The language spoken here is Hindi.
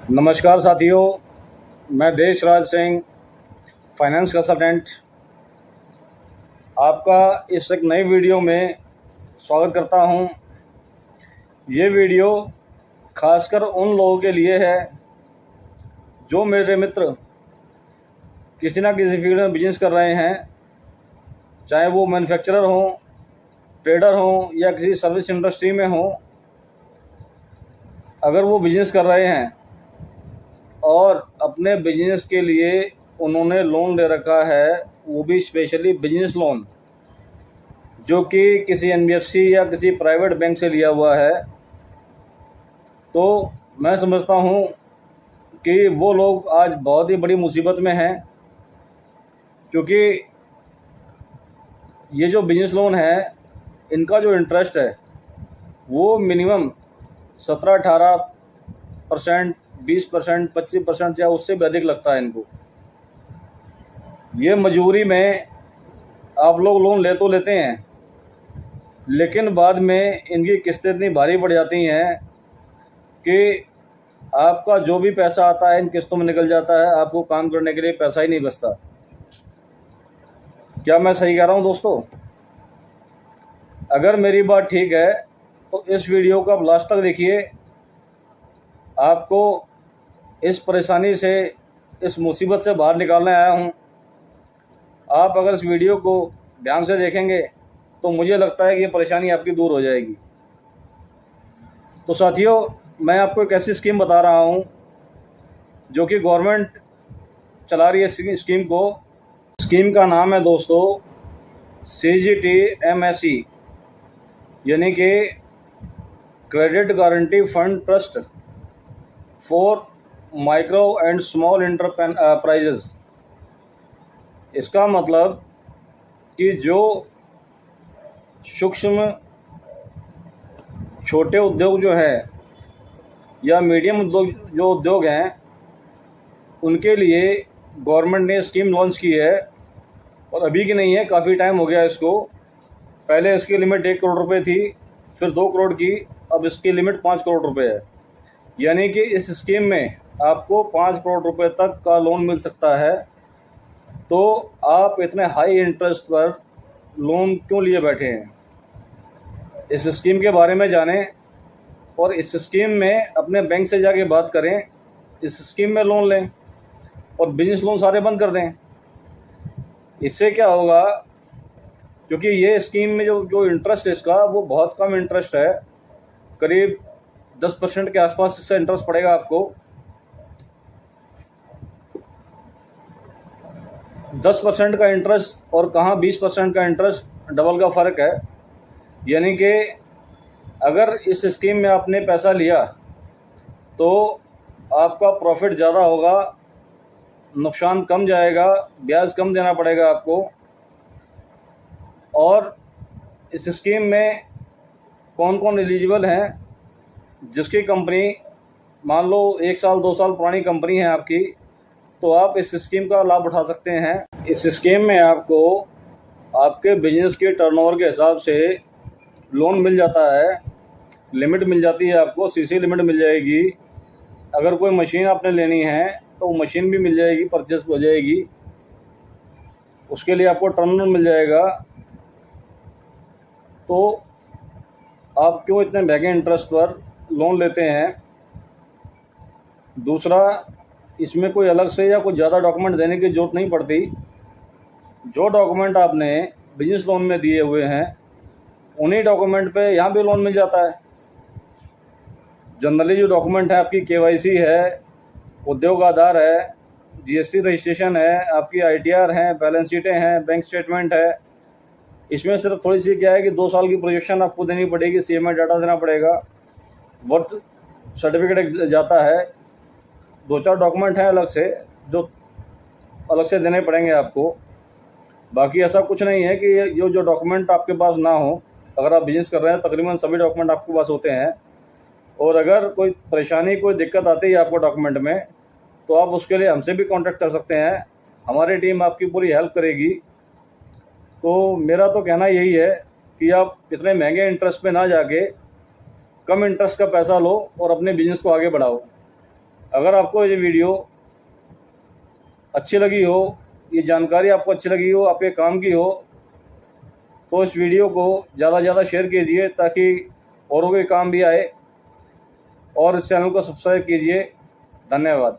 नमस्कार साथियों, मैं देशराज सिंह, फाइनेंस कंसल्टेंट, आपका इस एक नई वीडियो में स्वागत करता हूं। ये वीडियो खासकर उन लोगों के लिए है जो मेरे मित्र किसी ना किसी फील्ड में बिजनेस कर रहे हैं, चाहे वो मैन्युफैक्चरर हों, ट्रेडर हों या किसी सर्विस इंडस्ट्री में हों। अगर वो बिजनेस कर रहे हैं और अपने बिजनेस के लिए उन्होंने लोन ले रखा है, वो भी स्पेशली बिजनेस लोन, जो कि किसी एनबीएफसी या किसी प्राइवेट बैंक से लिया हुआ है, तो मैं समझता हूँ कि वो लोग आज बहुत ही बड़ी मुसीबत में हैं। क्योंकि ये जो बिजनेस लोन है, इनका जो इंटरेस्ट है वो मिनिमम 17-18%, 20%, 25% या उससे भी अधिक लगता है इनको। ये मजबूरी में आप लोग लोन ले तो लेते हैं, लेकिन बाद में इनकी किस्तें इतनी भारी पड़ जाती हैं कि आपका जो भी पैसा आता है इन किस्तों में निकल जाता है, आपको काम करने के लिए पैसा ही नहीं बचता। क्या मैं सही कह रहा हूँ दोस्तों? अगर मेरी बात ठीक है तो इस वीडियो को आप लास्ट तक देखिए। आपको इस परेशानी से, इस मुसीबत से बाहर निकालने आया हूँ। आप अगर इस वीडियो को ध्यान से देखेंगे तो मुझे लगता है कि ये परेशानी आपकी दूर हो जाएगी। तो साथियों, मैं आपको एक ऐसी स्कीम बता रहा हूँ जो कि गवर्नमेंट चला रही है स्कीम को। स्कीम का नाम है दोस्तों CGTMSE, यानी कि credit guarantee fund trust for micro and small enterprises. इसका मतलब कि जो सूक्ष्म छोटे उद्योग जो है या मीडियम उद्योग हैं, उनके लिए गवर्नमेंट ने स्कीम लॉन्च की है। और अभी की नहीं है, काफ़ी टाइम हो गया इसको। पहले इसकी लिमिट 1 करोड़ रुपए थी, फिर 2 करोड़ की, अब इसकी लिमिट 5 करोड़ रुपए है। यानी कि इस स्कीम में आपको 5 करोड़ रुपए तक का लोन मिल सकता है। तो आप इतने हाई इंटरेस्ट पर लोन क्यों लिए बैठे हैं? इस स्कीम के बारे में जानें और इस स्कीम में अपने बैंक से जाके बात करें, इस स्कीम में लोन लें और बिजनेस लोन सारे बंद कर दें। इससे क्या होगा, क्योंकि ये स्कीम में जो इंटरेस्ट है इसका, वो बहुत कम इंटरेस्ट है। करीब 10% के आसपास इसका इंटरेस्ट पड़ेगा आपको। 10% का इंटरेस्ट और कहाँ 20% का इंटरेस्ट, डबल का फ़र्क है। यानी कि अगर इस स्कीम में आपने पैसा लिया तो आपका प्रॉफिट ज़्यादा होगा, नुकसान कम जाएगा, ब्याज कम देना पड़ेगा आपको। और इस स्कीम में कौन कौन एलिजिबल हैं? जिसकी कंपनी मान लो 1 साल 2 साल पुरानी कंपनी है आपकी, तो आप इस स्कीम का लाभ उठा सकते हैं। इस स्कीम में आपको आपके बिजनेस के टर्नओवर के हिसाब से लोन मिल जाता है, लिमिट मिल जाती है आपको, सीसी लिमिट मिल जाएगी। अगर कोई मशीन आपने लेनी है तो मशीन भी मिल जाएगी, परचेस हो जाएगी, उसके लिए आपको टर्नओवर मिल जाएगा। तो आप क्यों इतने महंगे इंटरेस्ट पर लोन लेते हैं? दूसरा, इसमें कोई अलग से या कोई ज़्यादा डॉक्यूमेंट देने की ज़रूरत नहीं पड़ती। जो डॉक्यूमेंट आपने बिजनेस लोन में दिए हुए हैं, उन्हीं डॉक्यूमेंट पे यहाँ भी लोन मिल जाता है। जनरली जो डॉक्यूमेंट है, आपकी KYC है, उद्योग आधार है, GST रजिस्ट्रेशन है, आपकी ITR हैं, बैलेंस शीटें हैं, बैंक स्टेटमेंट है। इसमें सिर्फ थोड़ी सी क्या है कि 2 साल की प्रोजेक्शन आपको देनी पड़ेगी, CMI डाटा देना पड़ेगा, वर्थ सर्टिफिकेट जाता है। 2-4 डॉक्यूमेंट हैं अलग से, जो अलग से देने पड़ेंगे आपको। बाकी ऐसा कुछ नहीं है कि जो डॉक्यूमेंट आपके पास ना हो। अगर आप बिजनेस कर रहे हैं, तकरीबन सभी डॉक्यूमेंट आपके पास होते हैं। और अगर कोई परेशानी, कोई दिक्कत आती है आपको डॉक्यूमेंट में, तो आप उसके लिए हमसे भी कांटेक्ट कर सकते हैं। हमारी टीम आपकी पूरी हेल्प करेगी। तो मेरा तो कहना यही है कि आप इतने महंगे इंटरेस्ट पे ना जाके कम इंटरेस्ट का पैसा लो और अपने बिजनेस को आगे बढ़ाओ। अगर आपको ये वीडियो अच्छी लगी हो, ये जानकारी आपको अच्छी लगी हो, आपके काम की हो, तो इस वीडियो को ज़्यादा से ज़्यादा शेयर कीजिए ताकि औरों के काम भी आए, और इस चैनल को सब्सक्राइब कीजिए। धन्यवाद।